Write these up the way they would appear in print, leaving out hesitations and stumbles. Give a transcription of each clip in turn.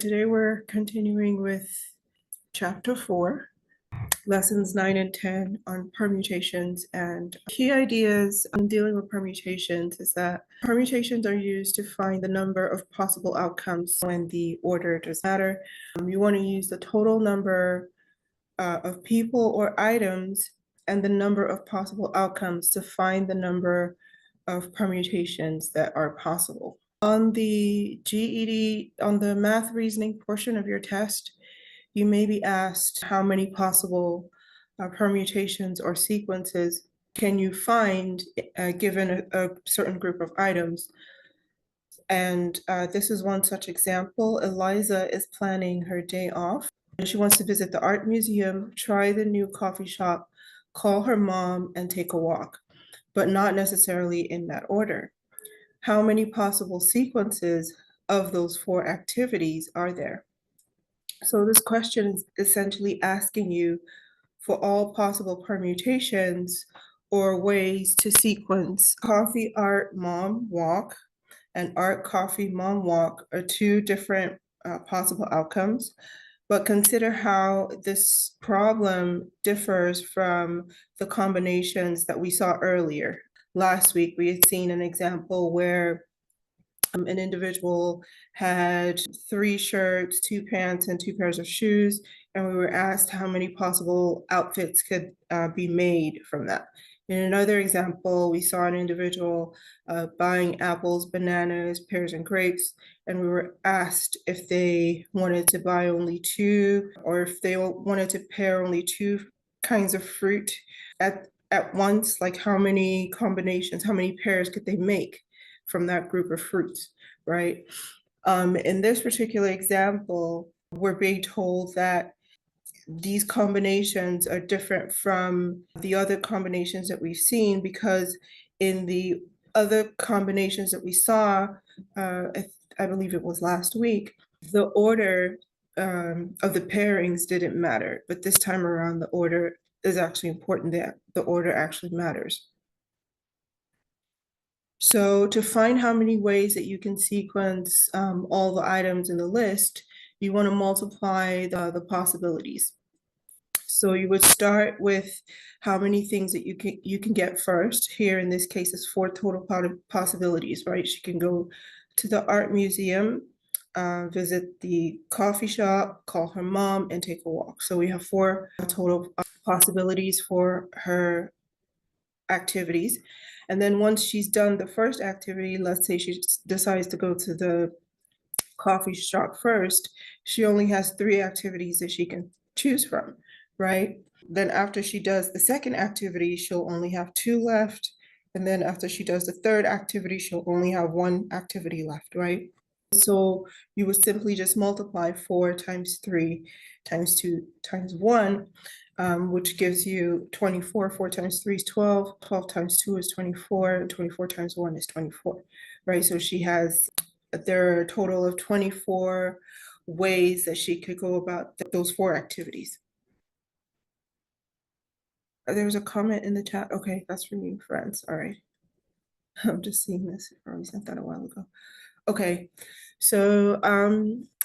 Today we're continuing with chapter 4, lessons 9 and 10 on permutations. And key ideas in dealing with permutations is that permutations are used to find the number of possible outcomes when the order does matter. You want to use the total number of people or items and the number of possible outcomes to find the number of permutations that are possible. On the GED, on the math reasoning portion of your test, you may be asked how many possible permutations or sequences can you find given a certain group of items. And this is one such example. Eliza is planning her day off. She wants to visit the art museum, try the new coffee shop, call her mom, and take a walk, but not necessarily in that order. How many possible sequences of those 4 activities are there? So this question is essentially asking you for all possible permutations or ways to sequence coffee, art, mom, walk, and art, coffee, mom, walk are 2 different possible outcomes. But consider how this problem differs from the combinations that we saw earlier. Last week, we had seen an example where an individual had 3 shirts, 2 pants, and 2 pairs of shoes, and we were asked how many possible outfits could be made from that. In another example, we saw an individual buying apples, bananas, pears, and grapes, and we were asked if they wanted to buy only 2, or if they wanted to pair only 2 kinds of fruit at once, like how many combinations, how many pairs could they make from that group of fruits, right? In this particular example, we're being told that these combinations are different from the other combinations that we've seen, because in the other combinations that we saw, I believe it was last week, the order of the pairings didn't matter, but this time around the order is actually important. That the order actually matters. So to find how many ways that you can sequence all the items in the list, you want to multiply the possibilities. So you would start with how many things that you can get first. Here in this case, it's 4 total possibilities, right? She can go to the art museum, visit the coffee shop, call her mom, and take a walk. So we have 4 total possibilities for her activities. And then once she's done the first activity, let's say she decides to go to the coffee shop first, she only has 3 activities that she can choose from, right? Then after she does the second activity, she'll only have 2 left. And then after she does the third activity, she'll only have 1 activity left, right? So you would simply just multiply 4 times 3 times 2 times 1, which gives you 24. 4 times 3 is 12. 12 times 2 is 24. And 24 times 1 is 24, right? So there are a total of 24 ways that she could go about those 4 activities. There's a comment in the chat. Okay, that's from you, friends. All right. I'm just seeing this. I already sent that a while ago. Okay, so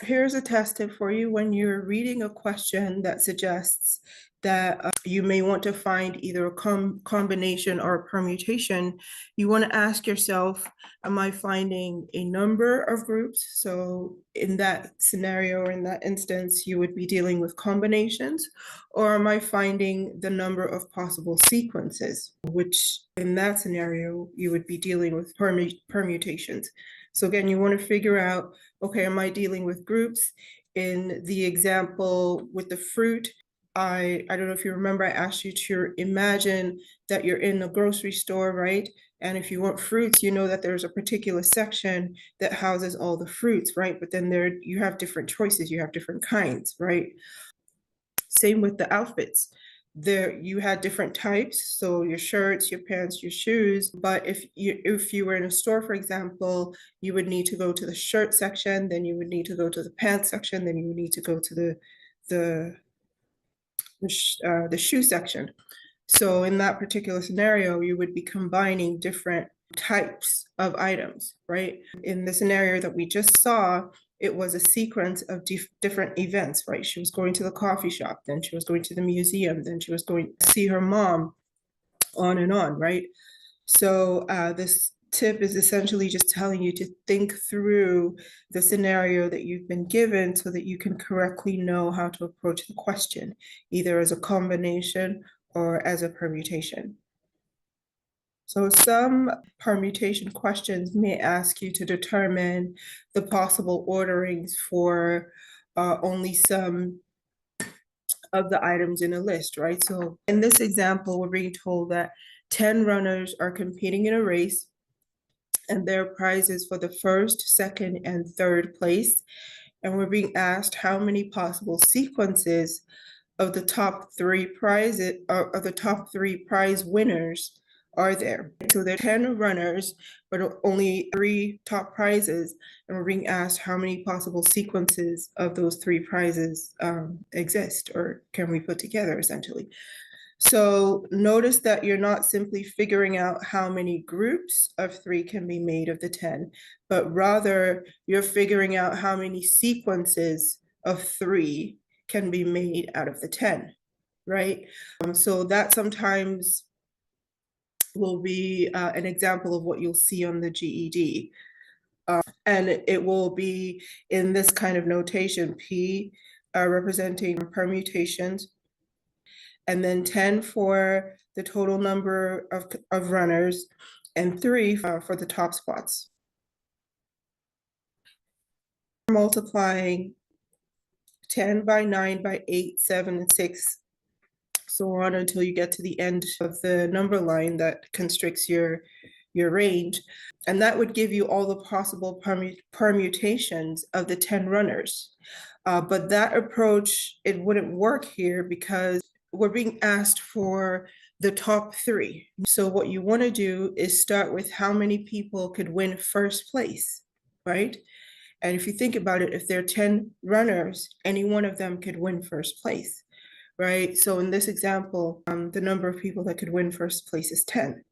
here's a test tip for you. When you're reading a question that suggests that you may want to find either a combination or a permutation, you want to ask yourself, am I finding a number of groups? So in that scenario, or in that instance, you would be dealing with combinations, or am I finding the number of possible sequences, which in that scenario, you would be dealing with permutations. So again, you want to figure out, okay, am I dealing with groups? In the example with the fruit, I don't know if you remember, I asked you to imagine that you're in a grocery store, right? And if you want fruits, you know that there's a particular section that houses all the fruits, right? But then you have different choices, you have different kinds, right? Same with the outfits. There you had different types, so your shirts, your pants, your shoes. But if you were in a store, for example, you would need to go to the shirt section, then you would need to go to the pants section, then you would need to go to the shoe section. So in that particular scenario, you would be combining different types of items, right? In the scenario that we just saw, it was a sequence of different events, right? She was going to the coffee shop, then she was going to the museum, then she was going to see her mom, on and on, right? So this tip is essentially just telling you to think through the scenario that you've been given so that you can correctly know how to approach the question, either as a combination or as a permutation. So some permutation questions may ask you to determine the possible orderings for only some of the items in a list, right? So in this example, we're being told that 10 runners are competing in a race and their prizes for the first, second, and third place. And we're being asked how many possible sequences of the top three prizes of the top three prize winners are there. So there are 10 runners, but only 3 top prizes, and we're being asked how many possible sequences of those 3 prizes exist or can we put together, essentially. So notice that you're not simply figuring out how many groups of 3 can be made of the 10, but rather you're figuring out how many sequences of 3 can be made out of the 10, right? So that sometimes will be an example of what you'll see on the GED. And it will be in this kind of notation, P representing permutations, and then 10 for the total number of runners, and 3 for the top spots. Multiplying 10 by 9 by 8, 7, and 6, so on until you get to the end of the number line that constricts your range. And that would give you all the possible permutations of the 10 runners. But that approach, it wouldn't work here because we're being asked for the top 3. So what you want to do is start with how many people could win first place, right? And if you think about it, if there are 10 runners, any one of them could win first place, right? So in this example, the number of people that could win first place is 10.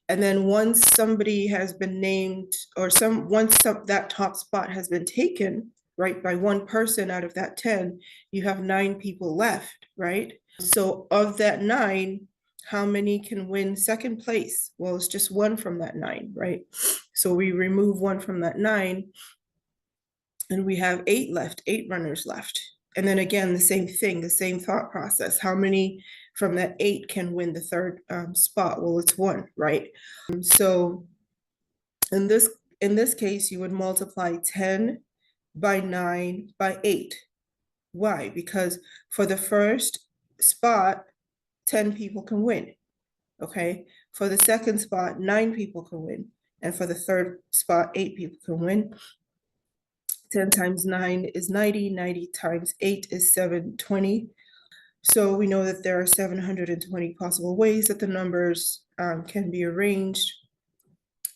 And then once somebody has been named, or once that top spot has been taken, right, by one person out of that 10, you have 9 people left, right? So of that 9, how many can win second place? Well, it's just 1 from that 9, right? So we remove 1 from that 9, and we have 8 left, 8 runners left. And then again, the same thing, the same thought process. How many from that 8 can win the third spot? Well, it's 1, right? So in this case, you would multiply 10 by 9 by 8. Why? Because for the first spot, 10 people can win, okay? For the second spot, 9 people can win. And for the third spot, 8 people can win. 10 times 9 is 90, 90 times 8 is 720. So we know that there are 720 possible ways that the numbers can be arranged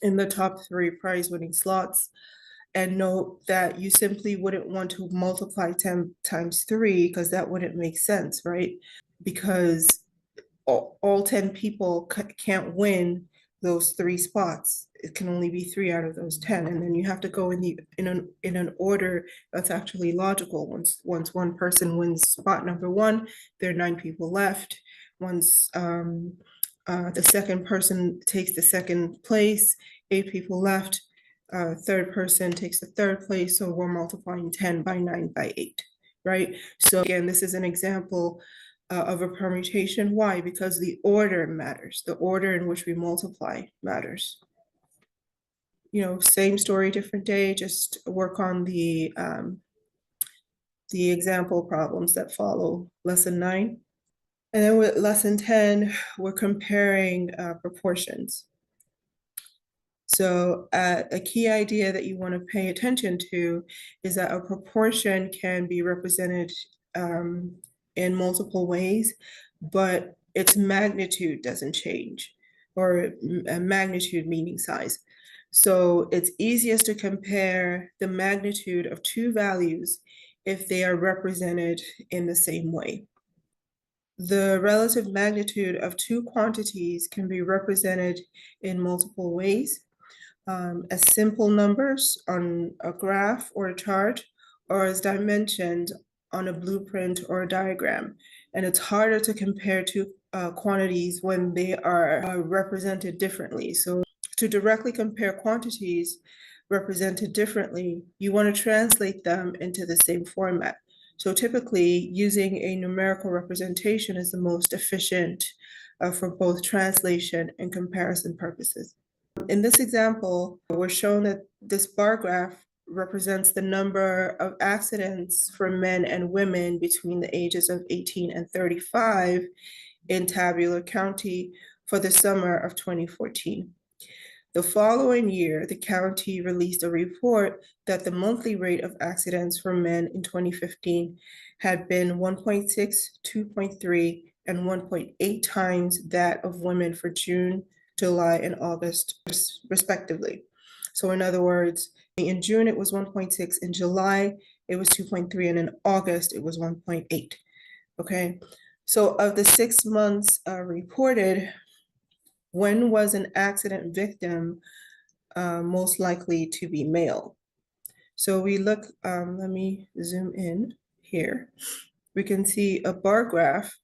in the top 3 prize winning slots. And note that you simply wouldn't want to multiply 10 times 3 because that wouldn't make sense, right? Because all 10 people can't win those 3 spots. It can only be 3 out of those 10, and then you have to go in an order that's actually logical. Once one person wins spot number 1, there are 9 people left. Once the second person takes the second place, 8 people left. Third person takes the third place, so we're multiplying 10 by 9 by 8, right? So again, this is an example of a permutation. Why? Because the order matters. The order in which we multiply matters. You know, same story, different day, just work on the example problems that follow lesson 9. And then with lesson 10, we're comparing proportions. So a key idea that you want to pay attention to is that a proportion can be represented in multiple ways, but its magnitude doesn't change, or magnitude meaning size. So it's easiest to compare the magnitude of 2 values if they are represented in the same way. The relative magnitude of 2 quantities can be represented in multiple ways. as simple numbers on a graph or a chart, or as dimensions on a blueprint or a diagram. And it's harder to compare two quantities when they are represented differently. So to directly compare quantities represented differently, you want to translate them into the same format. So typically, using a numerical representation is the most efficient for both translation and comparison purposes. In this example, we're shown that this bar graph represents the number of accidents for men and women between the ages of 18 and 35 in Tabular County for the summer of 2014. The following year, the county released a report that the monthly rate of accidents for men in 2015 had been 1.6, 2.3, and 1.8 times that of women for June, July, and August, respectively. So in other words, in June it was 1.6, in July it was 2.3, and in August it was 1.8. Okay, so of the 6 months reported, when was an accident victim most likely to be male? So we look, let me zoom in here. We can see a bar graph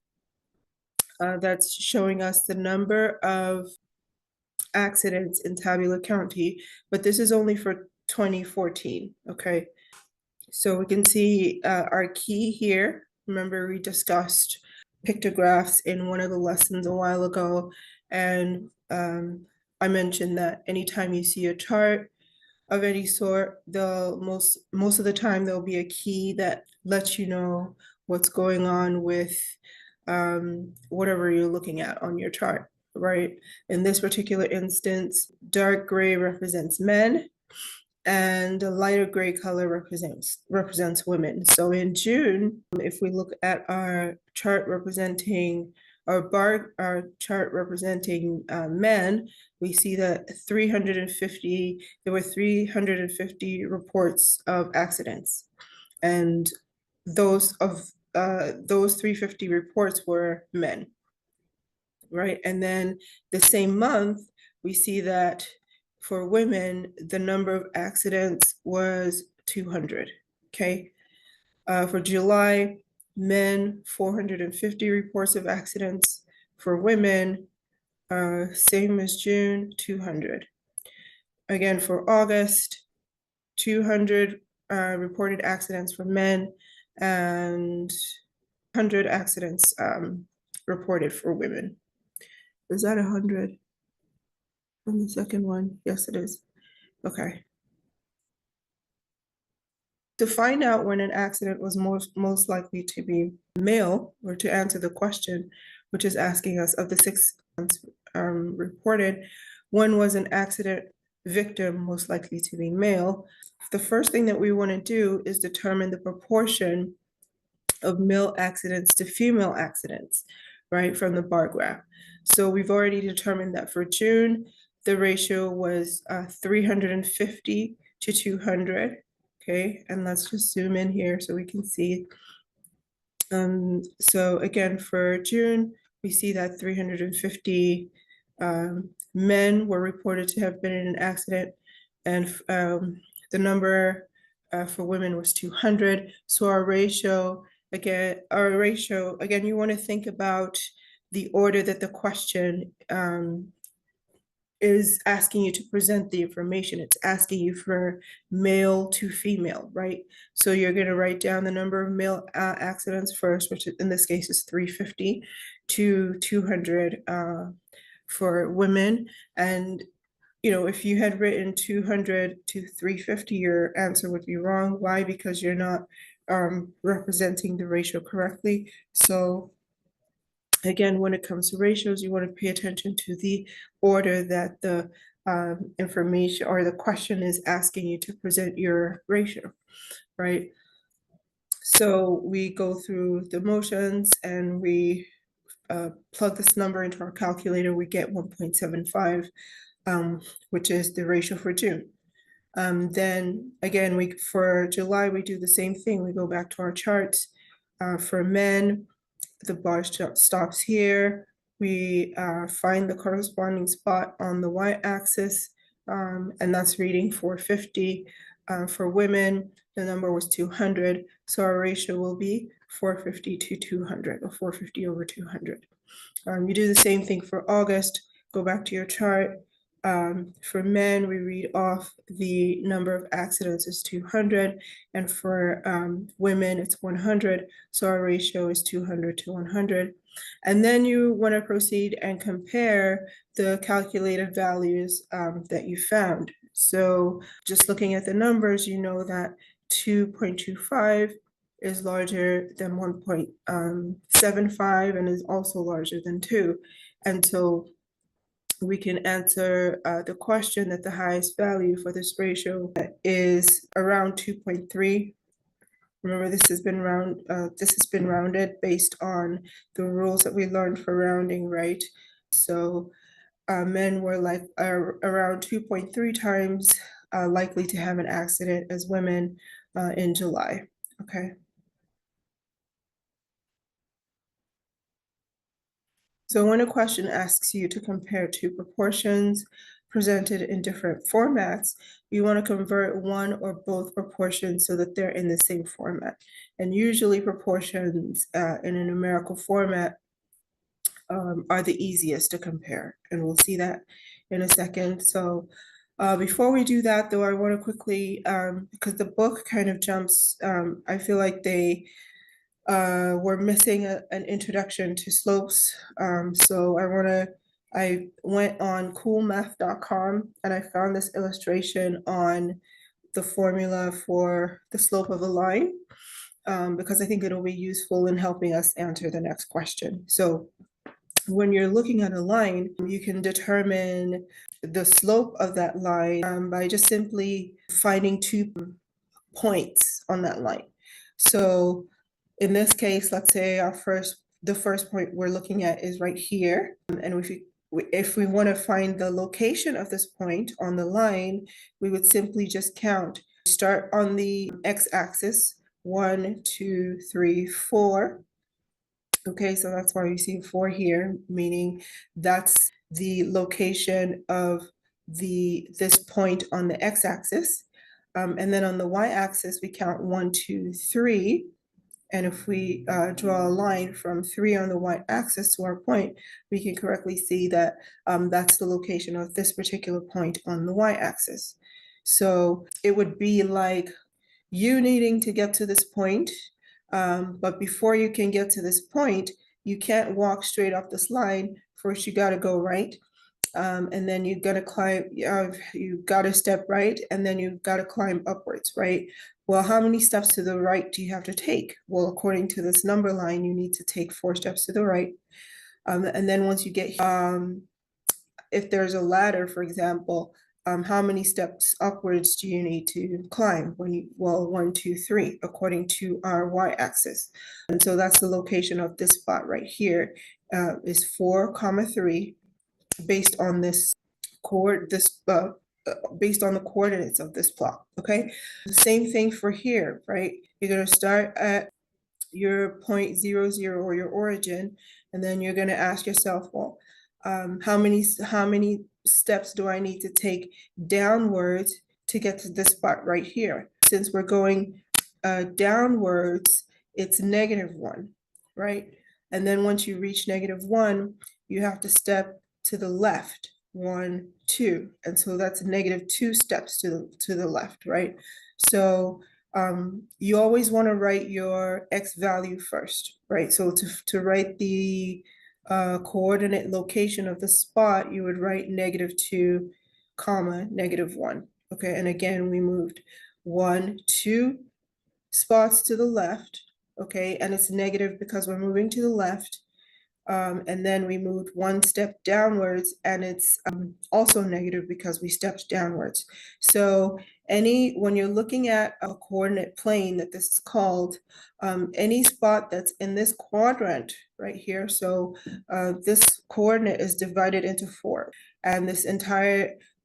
that's showing us the number of accidents in Tabular County, but this is only for 2014, okay? So we can see our key here. Remember, we discussed pictographs in one of the lessons a while ago, and I mentioned that anytime you see a chart of any sort, most of the time there'll be a key that lets you know what's going on with whatever you're looking at on your chart, right? In this particular instance, dark gray represents men, and the lighter gray color represents women. So in June, if we look at our chart representing our chart representing men, we see that there were 350 reports of accidents, and those 350 reports were men, right? And then the same month, we see that for women, the number of accidents was 200, okay? For July, men, 450 reports of accidents. For women, same as June, 200. Again, for August, 200 reported accidents for men and 100 accidents reported for women. Is that 100 on the second one? Yes, it is. Okay. To find out when an accident was most likely to be male, or to answer the question, which is asking us of the 6 reported, when was an accident victim most likely to be male? The first thing that we want to do is determine the proportion of male accidents to female accidents, right, from the bar graph. So we've already determined that for June, the ratio was 350 to 200. Okay, and let's just zoom in here so we can see. So again, for June, we see that 350 men were reported to have been in an accident, and the number for women was 200. So our ratio, again, you want to think about the order that the question is asking you to present the information. It's asking you for male to female, right? So you're going to write down the number of male accidents first, which in this case is 350 to 200 for women. And if you had written 200 to 350, your answer would be wrong. Why? Because you're not representing the ratio correctly. So again, when it comes to ratios, you want to pay attention to the order that the information or the question is asking you to present your ratio, right? So we go through the motions and we plug this number into our calculator, we get 1.75, which is the ratio for June. Then again, for July, we do the same thing. We go back to our charts. For men, the bar stops here. We find the corresponding spot on the y-axis and that's reading 450. For women, the number was 200, so our ratio will be 450 to 200, or 450 over 200. You do the same thing for August. Go back to your chart. For men, we read off the number of accidents is 200, and for women, it's 100. So our ratio is 200 to 100. And then you want to proceed and compare the calculated values that you found. So just looking at the numbers, you know that 2.25 is larger than 1.75 and is also larger than 2. And so we can answer the question that the highest value for this ratio is around 2.3. Remember, this has been rounded based on the rules that we learned for rounding, right? So men were like around 2.3 times likely to have an accident as women in July. Okay. So when a question asks you to compare two proportions presented in different formats, you want to convert one or both proportions so that they're in the same format. And usually proportions in a numerical format are the easiest to compare. And we'll see that in a second. So before we do that, though, I want to quickly, because the book kind of jumps, I feel like we're missing an introduction to slopes. So I went on coolmath.com and I found this illustration on the formula for the slope of a line, because I think it'll be useful in helping us answer the next question. So when you're looking at a line, you can determine the slope of that line by just simply finding 2 points on that line. So in this case, let's say the first point we're looking at is right here. And if we want to find the location of this point on the line, we would simply just count. Start on the x-axis, 1, 2, 3, 4. Okay, so that's why you see 4 here, meaning that's the location of this point on the x-axis. And then on the y-axis, we count 1, 2, 3. And if we draw a line from 3 on the y-axis to our point, we can correctly see that that's the location of this particular point on the y-axis. So it would be like you needing to get to this point, but before you can get to this point, you can't walk straight up this line. First, you got to go right. And then you got to climb, you got to step right, and then you got to climb upwards, right? Well, how many steps to the right do you have to take? Well, according to this number line, you need to take 4 steps to the right. And then once you get, if there's a ladder, for example, how many steps upwards do you need to climb? Well, 1, 2, 3, according to our y-axis. And so that's the location of this spot right here, is 4, 3, based on this based on the coordinates of this plot. Okay, the same thing for here, right? You're going to start at your point 0, 0, or your origin, and then you're going to ask yourself, well, how many steps do I need to take downwards to get to this spot right here? Since we're going downwards, it's -1, right? And then once you reach -1, you have to step to the left, 1, 2, and so that's -2 steps to the left, right? So you always want to write your x value first, right? So to write the coordinate location of the spot, you would write -2, -1. Okay, and again, we moved 1, 2 spots to the left. Okay, and it's negative because we're moving to the left. And then we moved 1 step downwards, and it's also negative because we stepped downwards. So when you're looking at a coordinate plane that this is called, any spot that's in this quadrant right here, so this coordinate is divided into 4, and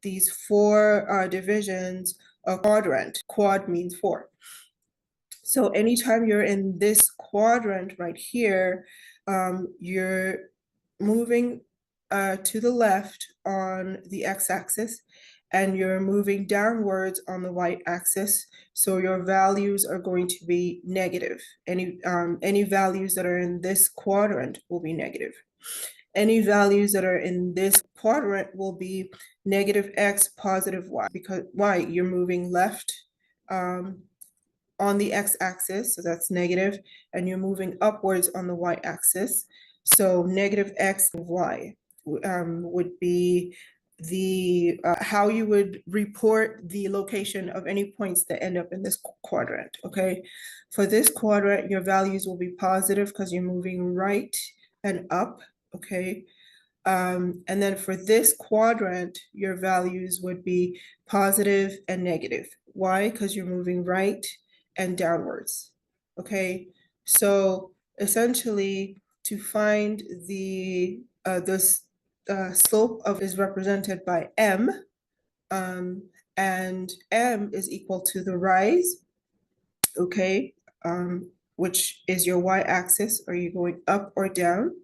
these 4 divisions, a quadrant, quad means 4. So anytime you're in this quadrant right here, you're moving to the left on the x-axis, and you're moving downwards on the y-axis. So your values are going to be negative. Any values that are in this quadrant will be negative. Any values that are in this quadrant will be negative x, positive y, because y, you're moving left on the x-axis, so that's negative, and you're moving upwards on the y-axis. So negative x and y would be the how you would report the location of any points that end up in this quadrant, okay? For this quadrant, your values will be positive because you're moving right and up, okay? And then for this quadrant, your values would be positive and negative. Why? Because you're moving right and downwards, okay? So essentially, to find the slope of is represented by m, and m is equal to the rise, okay, which is your y-axis. Are you going up or down?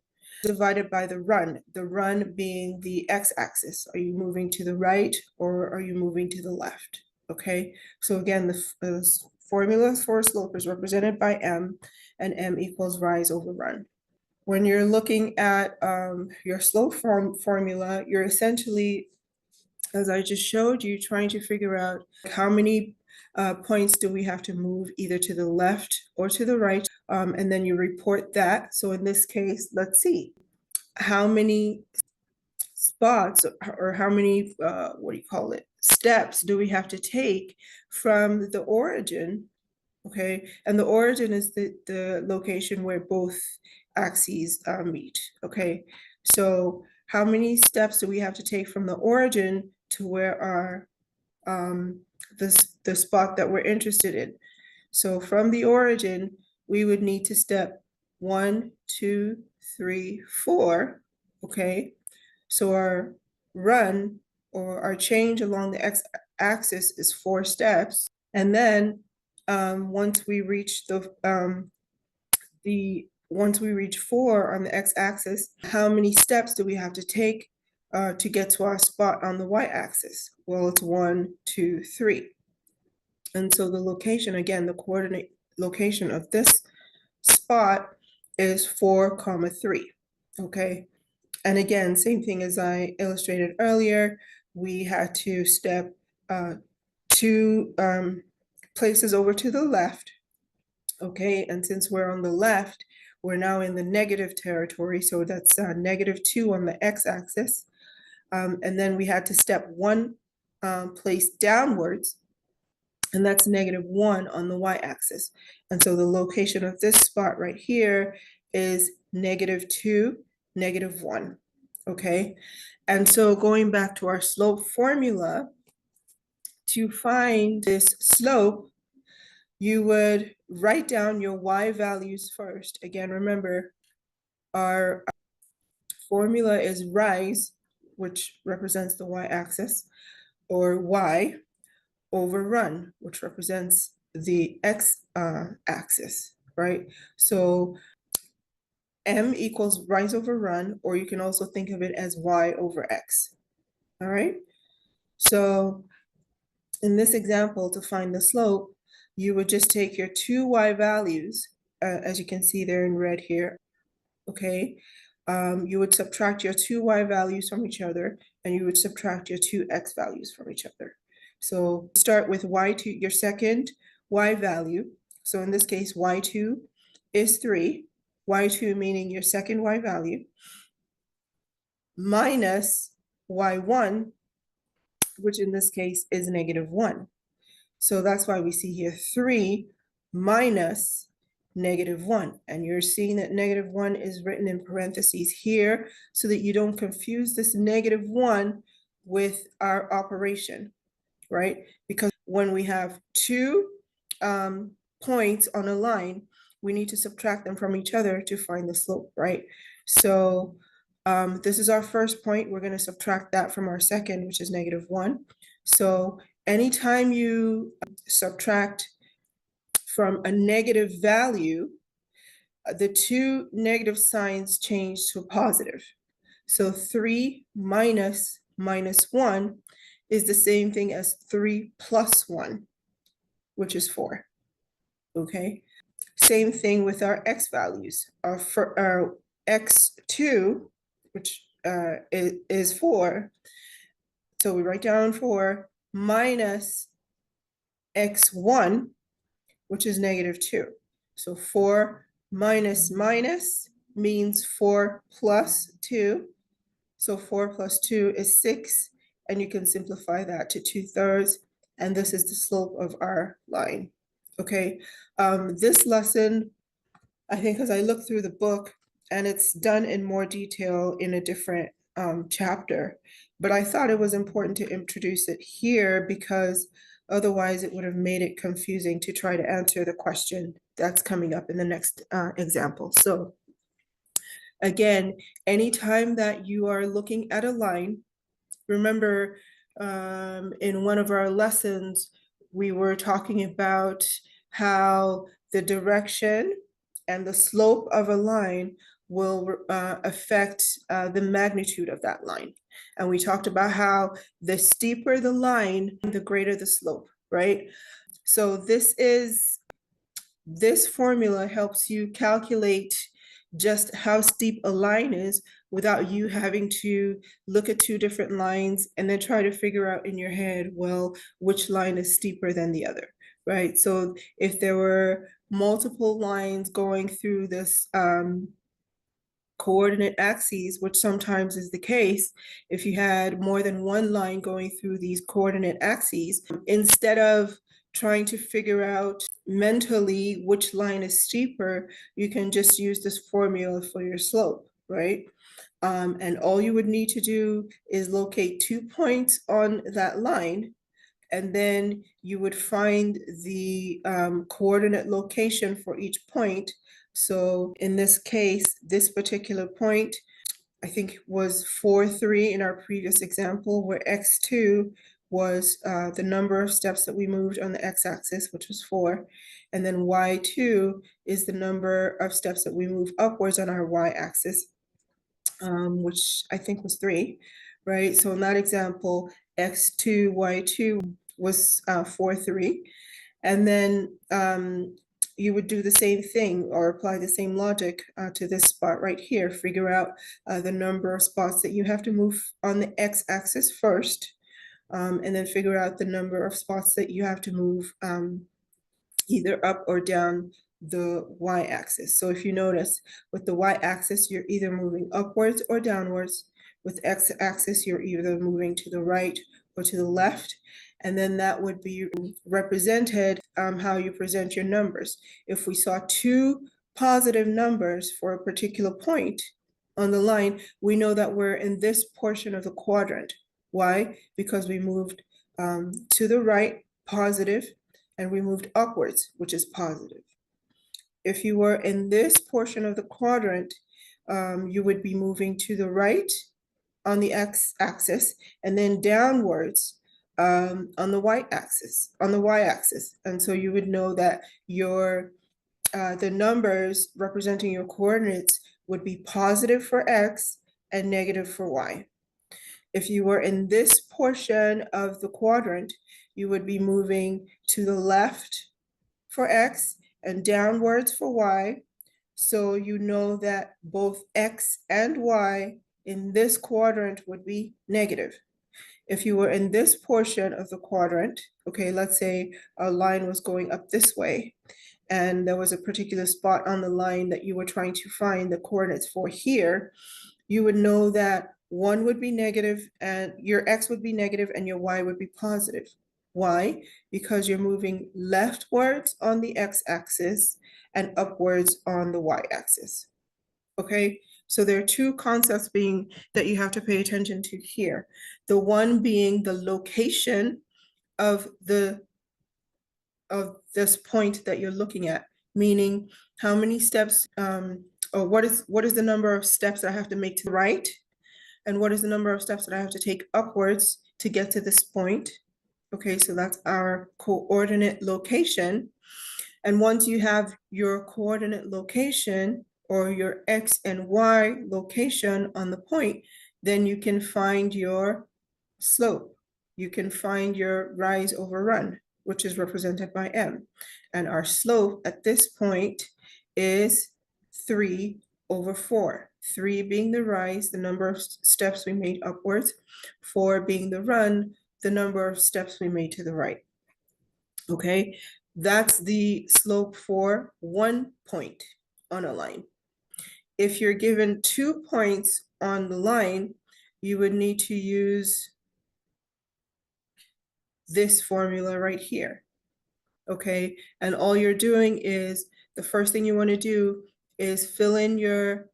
Divided by the run being the x-axis. Are you moving to the right or are you moving to the left? Okay, so again, the formula for slope is represented by m, and m equals rise over run. When you're looking at your slope formula, you're essentially, as I just showed you, trying to figure out how many points do we have to move either to the left or to the right, and then you report that. So in this case, let's see, how many spots or how many, steps do we have to take from the origin, okay? And the origin is the location where both axes meet, okay? So how many steps do we have to take from the origin to where our the spot that we're interested in? So from the origin, we would need to step 1, 2, 3, 4, okay? So our run or our change along the x-axis is 4 steps. And then once we reach once we reach 4 on the x-axis, how many steps do we have to take to get to our spot on the y-axis? Well, it's 1, 2, 3. And so the location, again, the coordinate location of this spot is 4, 3, okay? And again, same thing as I illustrated earlier, we had to step 2 places over to the left, okay? And since we're on the left, we're now in the negative territory, so that's -2 on the x-axis. And then we had to step 1 place downwards, and that's -1 on the y-axis. And so the location of this spot right here is -2, -1, okay? And so going back to our slope formula, to find this slope, you would write down your y values first. Again, remember, our formula is rise, which represents the y-axis, or y, over run, which represents the x-axis, right? So m equals rise over run, or you can also think of it as y over x, all right? So in this example, to find the slope, you would just take your 2 y values, as you can see there in red here, okay? You would subtract your 2 y values from each other, and you would subtract your 2 x values from each other. So start with y2, your second y value. So in this case, y2 is 3, y2 meaning your second y value, minus y1, which in this case is -1. So that's why we see here 3 minus -1. And you're seeing that -1 is written in parentheses here so that you don't confuse this -1 with our operation, right? Because when we have 2 points on a line, we need to subtract them from each other to find the slope, right? So this is our first point. We're going to subtract that from our second, which is -1. So anytime you subtract from a negative value, the 2 negative signs change to a positive. So 3 minus -1 is the same thing as 3 plus 1, which is 4. Okay. Same thing with our x values. For our x2, which is 4. So we write down 4 minus x1, which is -2. So 4 minus minus means 4 plus 2. So 4 plus 2 is 6, and you can simplify that to 2/3, and this is the slope of our line. Okay, this lesson, I think, as I look through the book, and it's done in more detail in a different chapter, but I thought it was important to introduce it here because otherwise it would have made it confusing to try to answer the question that's coming up in the next example. So again, anytime that you are looking at a line, remember in one of our lessons, we were talking about how the direction and the slope of a line will affect the magnitude of that line. And we talked about how the steeper the line, the greater the slope, right? So this formula helps you calculate just how steep a line is without you having to look at two different lines and then try to figure out in your head, well, which line is steeper than the other, right? So if there were multiple lines going through this coordinate axes, which sometimes is the case, if you had more than one line going through these coordinate axes, instead of trying to figure out mentally which line is steeper, you can just use this formula for your slope, right? And all you would need to do is locate 2 points on that line, and then you would find the coordinate location for each point. So in this case, this particular point, I think was 4, 3 in our previous example, where x2 was the number of steps that we moved on the x-axis, which was 4. And then y2 is the number of steps that we move upwards on our y-axis, which I think was 3, right? So in that example, x2, y2 was 4, 3. And then you would do the same thing or apply the same logic to this spot right here. Figure out the number of spots that you have to move on the x-axis first, and then figure out the number of spots that you have to move either up or down the y-axis. So if you notice, with the y-axis, you're either moving upwards or downwards. With x-axis, you're either moving to the right or to the left. And then that would be represented how you present your numbers. If we saw 2 positive numbers for a particular point on the line, we know that we're in this portion of the quadrant. Why? Because we moved to the right, positive, and we moved upwards, which is positive. If you were in this portion of the quadrant, you would be moving to the right on the x-axis and then downwards on the y-axis. And so you would know that your the numbers representing your coordinates would be positive for x and negative for y. If you were in this portion of the quadrant, you would be moving to the left for x and downwards for y. So you know that both x and y in this quadrant would be negative. If you were in this portion of the quadrant, okay, let's say a line was going up this way, and there was a particular spot on the line that you were trying to find the coordinates for here, you would know that one would be negative and your x would be negative and your y would be positive. Why? Because you're moving leftwards on the x-axis and upwards on the y-axis. Okay, so there are 2 concepts that you have to pay attention to here. The one being the location of this point that you're looking at, meaning how many steps or what is the number of steps that I have to make to the right, and what is the number of steps that I have to take upwards to get to this point. Okay, so that's our coordinate location. And once you have your coordinate location or your x and y location on the point, then you can find your slope. you can find your rise over run, which is represented by M. And our slope at this point is 3 over 4. 3 being the rise, the number of steps we made upwards, 4 being the run, the number of steps we made to the right. Okay, that's the slope for 1 point on a line. If you're given 2 points on the line, you would need to use this formula right here. Okay, and all you're doing is, the first thing you want to do is fill in your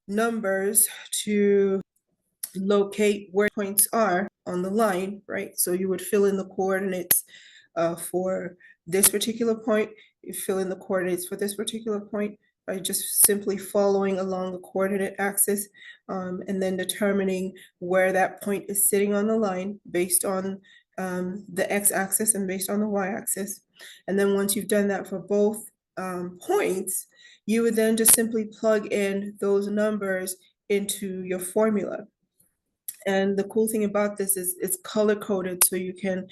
numbers to locate where points are on the line, right? So you would fill in the coordinates for this particular point, you fill in the coordinates for this particular point by just simply following along the coordinate axis, and then determining where that point is sitting on the line based on the x-axis and based on the y-axis. And then once you've done that for both points, you would then just simply plug in those numbers into your formula. And the cool thing about this is it's color coded, so you can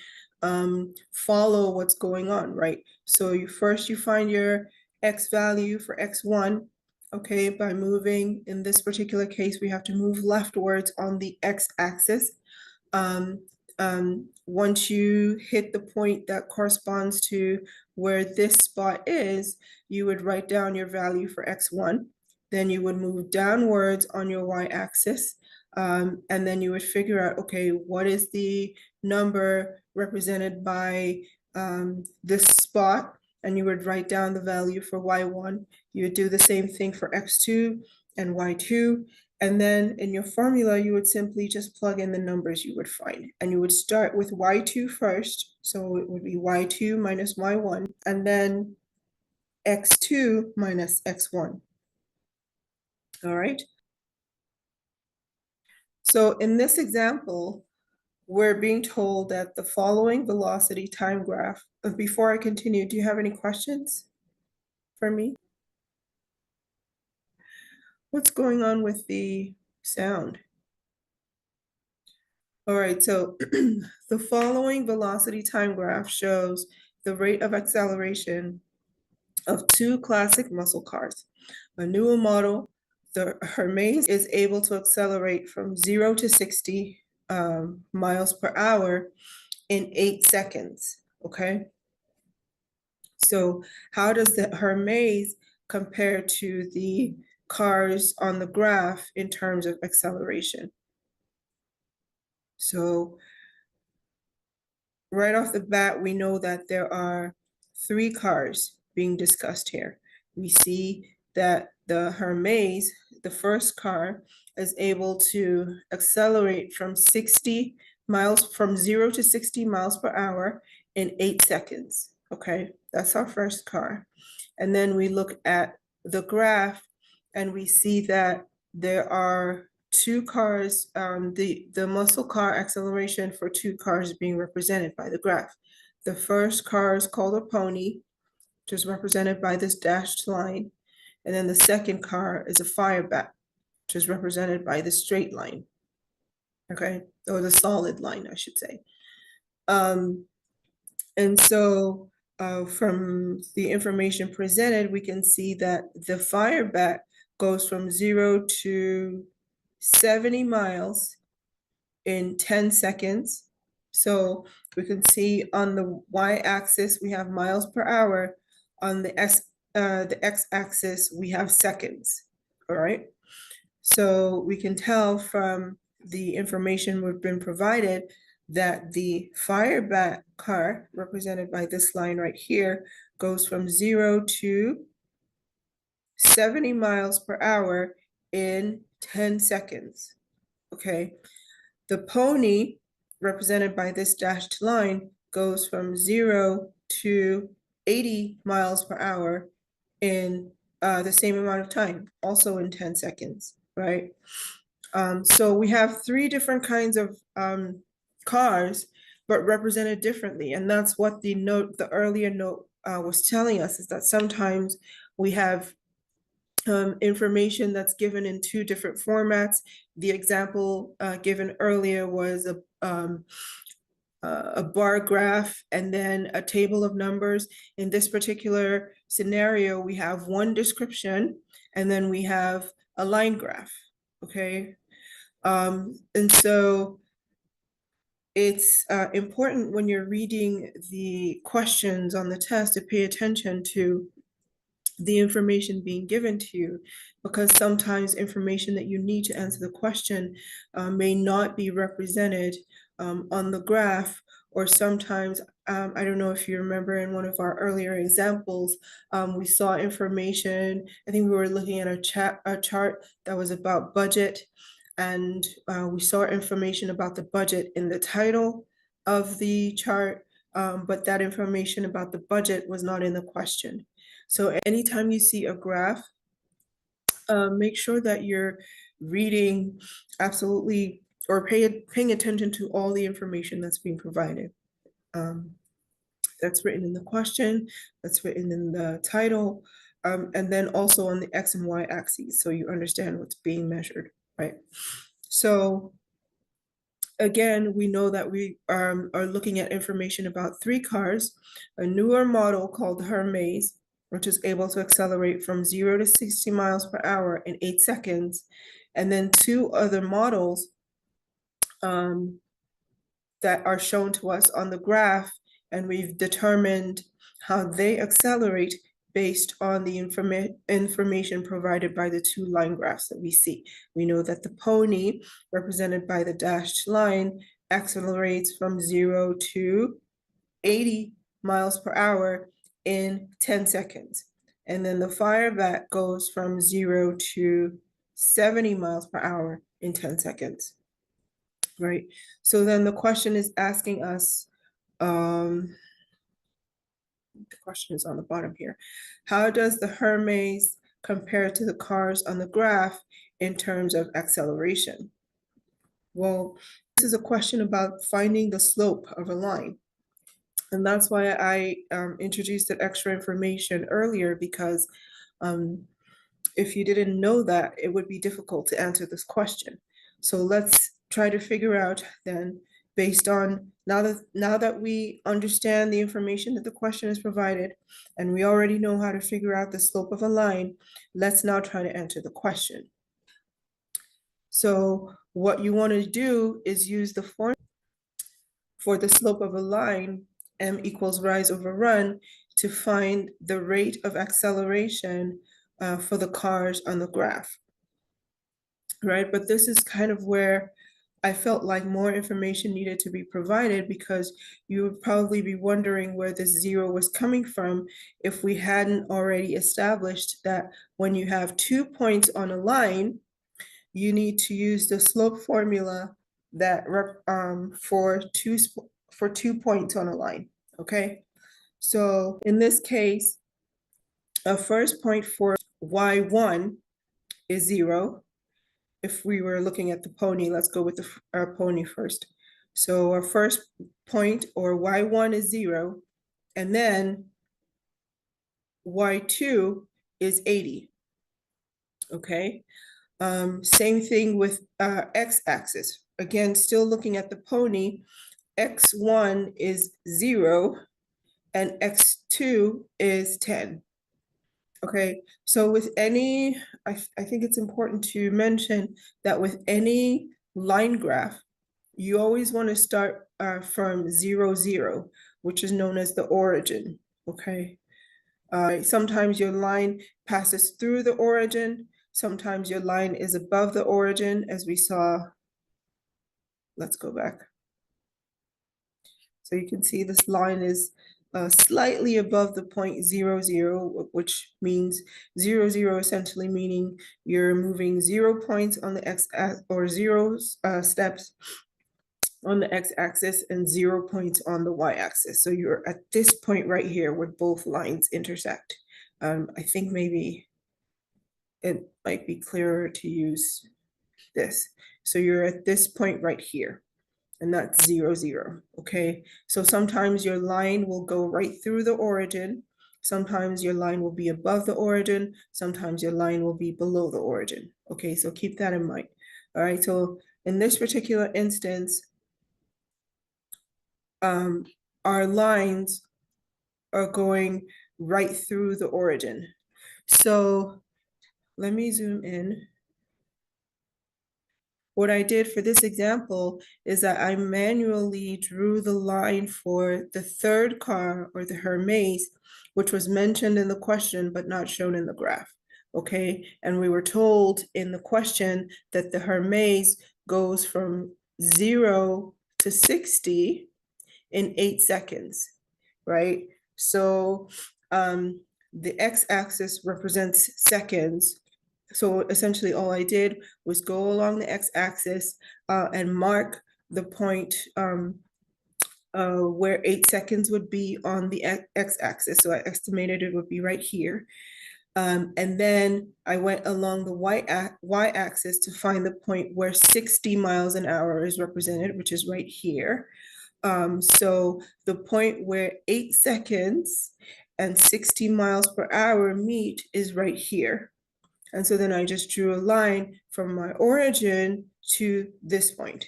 follow what's going on, right? So you find your x value for x1, okay, by moving, in this particular case, we have to move leftwards on the x-axis. Once you hit the point that corresponds to where this spot is, you would write down your value for x1. Then you would move downwards on your y-axis. And then you would figure out, okay, what is the number represented by this spot? And you would write down the value for y1. You would do the same thing for x2 and y2. And then in your formula, you would simply just plug in the numbers you would find. And you would start with y2 first. So it would be y2 minus y1, and then x2 minus x1. All right. So in this example, we're being told that the following velocity time graph. Before I continue, do you have any questions for me? What's going on with the sound? All right, so the following velocity time graph shows the rate of acceleration of 2 classic muscle cars. A newer model, the Hermes, is able to accelerate from 0 to 60 miles per hour in 8 seconds, okay? So how does the Hermes compare to the cars on the graph in terms of acceleration? So right off the bat, we know that there are 3 cars being discussed here. We see that the Hermes, the first car, is able to accelerate from 0 to 60 miles per hour in 8 seconds. Okay, that's our first car. And then we look at the graph and we see that there are 2 cars, the muscle car acceleration for 2 cars being represented by the graph. The first car is called a pony, which is represented by this dashed line. And then the second car is a fireback, which is represented by the straight line. Okay, or the solid line, I should say. And so from the information presented, we can see that the fireback goes from 0 to 70 miles in 10 seconds. So we can see on the y-axis, we have miles per hour. On the x-axis, we have seconds, all right? So we can tell from the information we've been provided that the fireback car, represented by this line right here, goes from 0 to 70 miles per hour in 10 seconds, okay? The pony, represented by this dashed line, goes from 0 to 80 miles per hour in the same amount of time, also in 10 seconds, right? So we have 3 different kinds of cars, but represented differently. And that's what the earlier note was telling us, is that sometimes we have information that's given in 2 different formats. The example given earlier was a bar graph and then a table of numbers. In this particular scenario, we have one description and then we have a line graph, okay? And so it's important when you're reading the questions on the test to pay attention to the information being given to you, because sometimes information that you need to answer the question may not be represented on the graph, or sometimes, I don't know if you remember in one of our earlier examples, we saw information, I think we were looking at a chart that was about budget, and we saw information about the budget in the title of the chart, but that information about the budget was not in the question. So anytime you see a graph, make sure that you're reading absolutely or paying attention to all the information that's being provided. That's written in the question, that's written in the title, and then also on the X and Y axes, so you understand what's being measured, right? So again, we know that we are looking at information about 3 cars, a newer model called Hermes, which is able to accelerate from 0 to 60 miles per hour in 8 seconds, and then 2 other models that are shown to us on the graph, and we've determined how they accelerate based on the information provided by the 2 line graphs that we see. We know that the pony, represented by the dashed line, accelerates from 0 to 80 miles per hour in 10 seconds. And then the fireback goes from 0 to 70 miles per hour in 10 seconds, right? So then the question is asking us, the question is on the bottom here. How does the Hermes compare to the cars on the graph in terms of acceleration? Well, this is a question about finding the slope of a line. And that's why I introduced that extra information earlier, because if you didn't know that, it would be difficult to answer this question. So let's try to figure out then, based on now that we understand the information that the question is provided, and we already know how to figure out the slope of a line, let's now try to answer the question. So what you want to do is use the formula for the slope of a line, m equals rise over run, to find the rate of acceleration for the cars on the graph, right? But this is kind of where I felt like more information needed to be provided, because you would probably be wondering where this 0 was coming from if we hadn't already established that when you have 2 points on a line, you need to use the slope formula that for 2 points on a line, okay? So in this case, a first point for y1 is 0. If we were looking at the pony, let's go with our pony first. So our first point, or y1, is 0, and then y2 is 80, okay? Same thing with x-axis. Again, still looking at the pony, x1 is 0, and x2 is 10. Okay, so with any, I think it's important to mention that with any line graph, you always want to start from 0, 0, which is known as the origin, okay? Sometimes your line passes through the origin, sometimes your line is above the origin, as we saw. Let's go back. So you can see this line is slightly above the point 0, 0, which means 0, 0 essentially meaning you're moving 0 points on the x or 0 steps on the x-axis and 0 points on the y-axis. So you're at this point right here where both lines intersect. I think maybe it might be clearer to use this. So you're at this point right here, and that's 0, 0, okay? So sometimes your line will go right through the origin, sometimes your line will be above the origin, sometimes your line will be below the origin, okay? So keep that in mind. All right, so in this particular instance, our lines are going right through the origin. So let me zoom in. What I did for this example is that I manually drew the line for the third car, or the Hermes, which was mentioned in the question but not shown in the graph. Okay, and we were told in the question that the Hermes goes from 0 to 60 in 8 seconds, right? So the x-axis represents seconds. So essentially all I did was go along the x-axis and mark the point where 8 seconds would be on the x-axis. So I estimated it would be right here. And then I went along the y-axis to find the point where 60 miles an hour is represented, which is right here. So the point where 8 seconds and 60 miles per hour meet is right here. And so then I just drew a line from my origin to this point,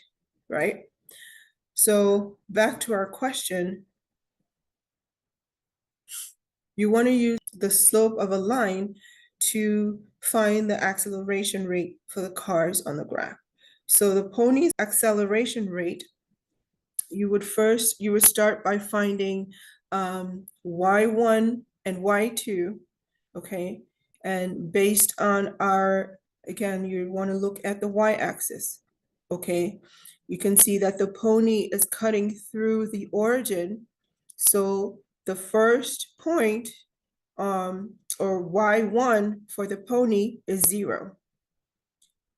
right? So back to our question, you want to use the slope of a line to find the acceleration rate for the cars on the graph. So the pony's acceleration rate, you would start by finding y1 and y2, okay? And based on our, again, you want to look at the y-axis, okay? You can see that the pony is cutting through the origin. So the first point, or y1 for the pony is 0.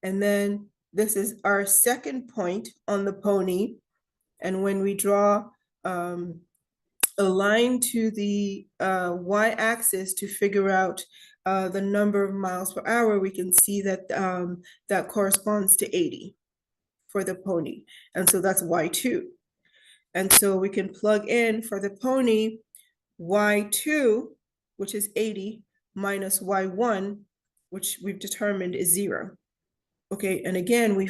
And then this is our second point on the pony. And when we draw a line to the y-axis to figure out the number of miles per hour, we can see that that corresponds to 80 for the pony. And so that's y2. And so we can plug in for the pony y2, which is 80, minus y1, which we've determined is 0. Okay, and again, we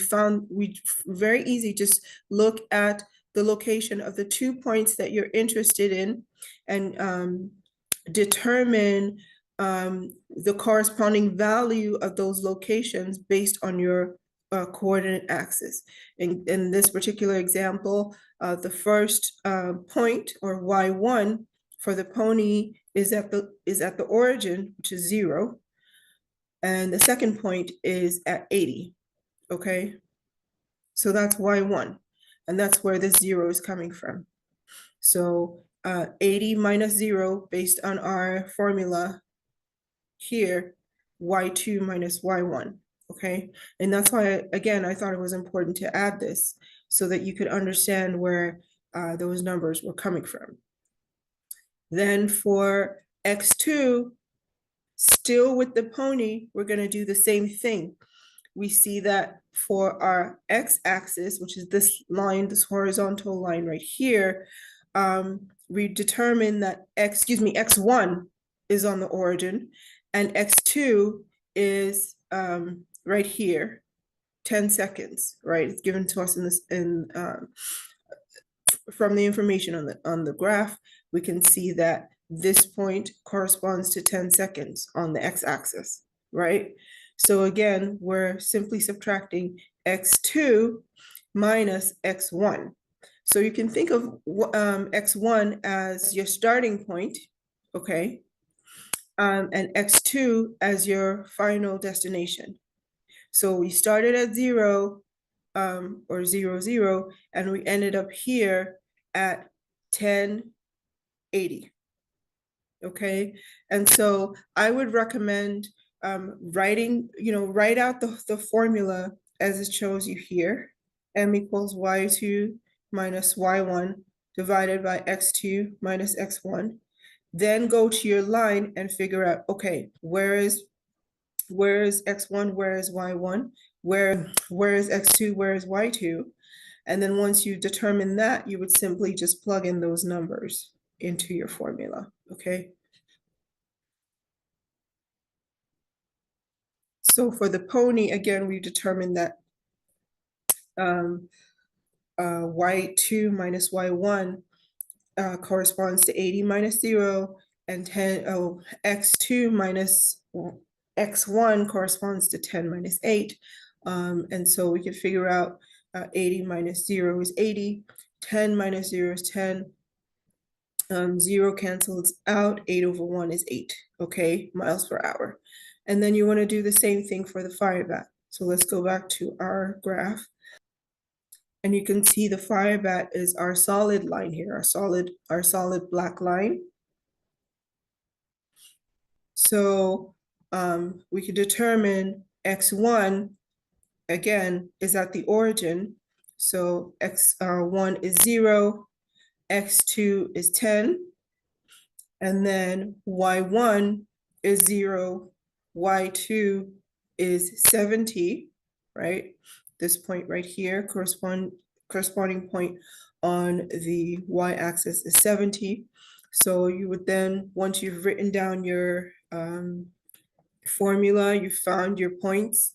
very easy, just look at the location of the 2 points that you're interested in and determine the corresponding value of those locations based on your coordinate axis. In this particular example, the first point, or y1 for the pony, is at the origin, which is 0. And the second point is at 80, okay? So that's y1, and that's where this 0 is coming from. So 80 minus 0, based on our formula here, y2 minus y1, okay? And that's why, again, I thought it was important to add this so that you could understand where those numbers were coming from. Then for x2, still with the pony, we're going to do the same thing. We see that for our x-axis, which is this line, this horizontal line right here, we determine that x1 is on the origin, and x2 is right here, 10 seconds, right? It's given to us from the information on the graph. We can see that this point corresponds to 10 seconds on the x-axis, right? So again, we're simply subtracting x2 minus x1. So you can think of x1 as your starting point, okay? And x2 as your final destination. So we started at 0, or 0, 0, and we ended up here at 1080. Okay, and so I would recommend write out the formula as it shows you here. M equals y2 minus y1 divided by x2 minus x1. Then go to your line and figure out, okay, where is x1, where is y1, where is x2, where is y2? And then once you determine that, you would simply just plug in those numbers into your formula, okay? So for the pony, again, we determined that y2 minus y1 corresponds to 80 minus 0, and x2 minus x1 corresponds to 10 minus 8. And so we can figure out 80 minus 0 is 80, 10 minus 0 is 10, 0 cancels out, 8 over 1 is 8, okay, miles per hour. And then you want to do the same thing for the fire bat. So let's go back to our graph. And you can see the fire bat is our solid line here, our solid black line. So we can determine x1, again, is at the origin. So x1 is 0, x2 is 10, and then y1 is 0, y2 is 70, right? This point right here, corresponding point on the y-axis is 70. So you would then, once you've written down your formula, you found your points,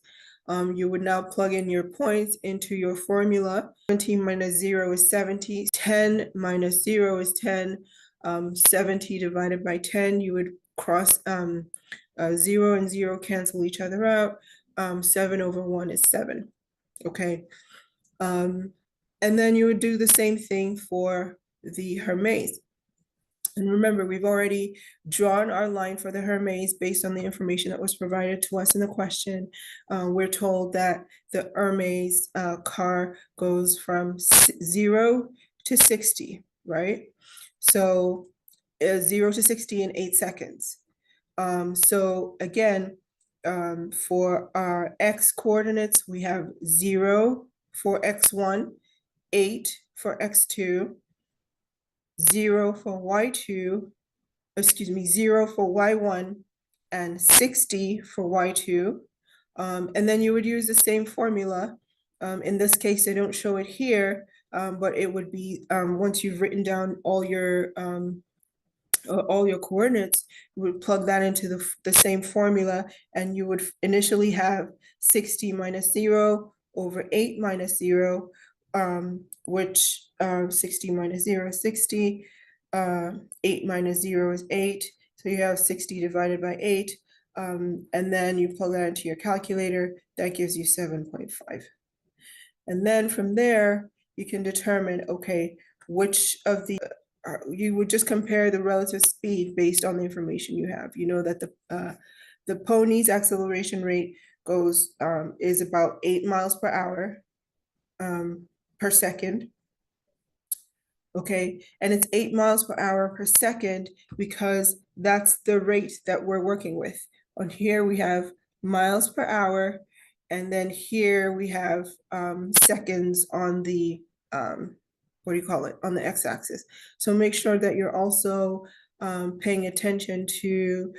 you would now plug in your points into your formula. 17 minus 0 is 70, 10 minus 0 is 10, 70 divided by 10, you would cross 0 and 0 cancel each other out. 7 over 1 is 7, okay? And then you would do the same thing for the Hermes. And remember, we've already drawn our line for the Hermes based on the information that was provided to us in the question. We're told that the Hermes car goes from 0 to 60, right? So 0 to 60 in 8 seconds. So again, for our X coordinates, we have 0 for X1, 8 for X2, 0 for Y2, 0 for Y1, and 60 for Y2. And then you would use the same formula. In this case, they don't show it here, but it would be, once you've written down all your coordinates, you would plug that into the same formula, and you would initially have 60 minus 0 over 8 minus 0, which 60 minus 0 is 60, 8 minus 0 is 8, so you have 60 divided by 8, and then you plug that into your calculator, that gives you 7.5. And then from there, you can determine, okay, which of the, you would just compare the relative speed based on the information you have. You know that the pony's acceleration rate is about 8 miles per hour per second. Okay, and it's 8 miles per hour per second because that's the rate that we're working with. On here we have miles per hour, and then here we have seconds on the what do you call it, on the x-axis. So make sure that you're also paying attention to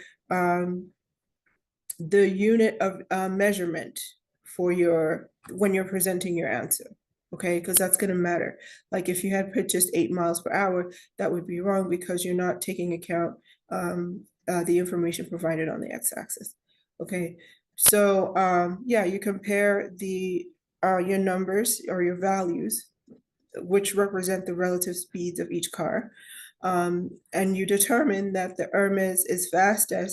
the unit of measurement for when you're presenting your answer, okay? Because that's going to matter. Like if you had put just 8 miles per hour, that would be wrong because you're not taking account the information provided on the x-axis, okay? So yeah, you compare your numbers or your values, which represent the relative speeds of each car, and you determine that the Hermes is faster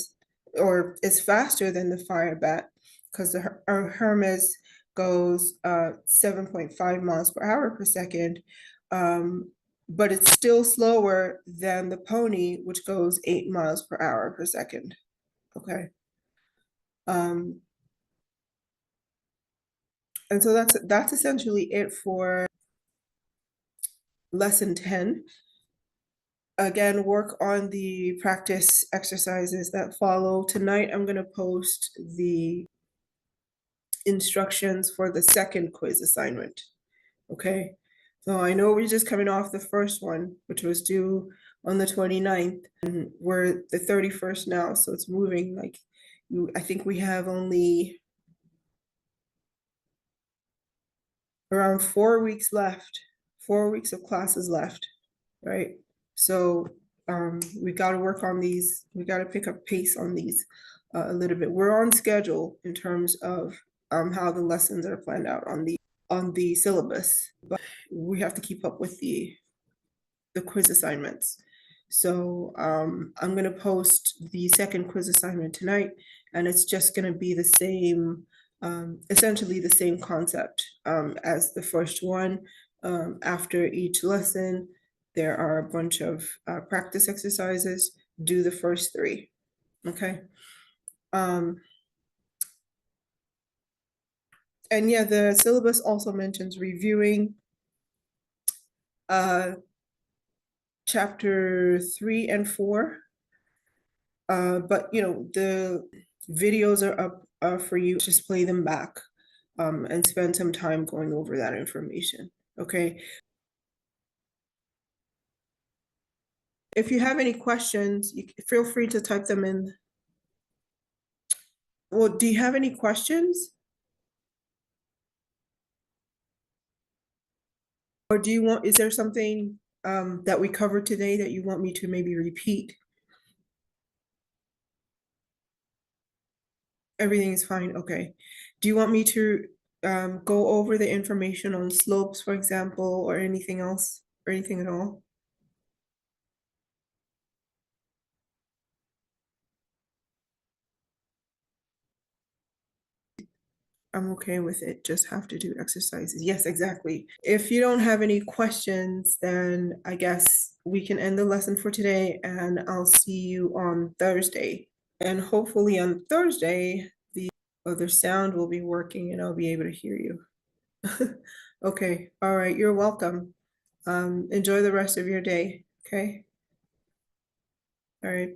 than the Firebat because the Hermes goes 7.5 miles per hour per second, but it's still slower than the Pony, which goes 8 miles per hour per second. Okay. And so that's essentially it for lesson 10. Again, work on the practice exercises that follow. Tonight, I'm going to post the instructions for the second quiz assignment. Okay, so I know we're just coming off the first one, which was due on the 29th, and we're the 31st now, so it's moving. Like, I think we have only around 4 weeks left, 4 weeks of classes left, right? So we got to work on these. We got to pick up pace on these a little bit. We're on schedule in terms of how the lessons are planned out on the syllabus, but we have to keep up with the the quiz assignments. So I'm gonna post the second quiz assignment tonight, and it's just gonna be the same, essentially the same concept as the first one. After each lesson, there are a bunch of practice exercises. Do the first three, okay? And yeah, the syllabus also mentions reviewing chapter 3 and 4. But you know, the videos are up for you. Just play them back and spend some time going over that information. Okay. If you have any questions, you feel free to type them in. Well, do you have any questions? Or do you want, is there something that we covered today that you want me to maybe repeat? Everything is fine, okay. Do you want me to go over the information on slopes, for example, or anything else, or anything at all? I'm okay with it, just have to do exercises. Yes, exactly. If you don't have any questions, then I guess we can end the lesson for today, and I'll see you on Thursday. And hopefully on Thursday, the other sound will be working and I'll be able to hear you. Okay, all right, you're welcome. Enjoy the rest of your day, okay? All right.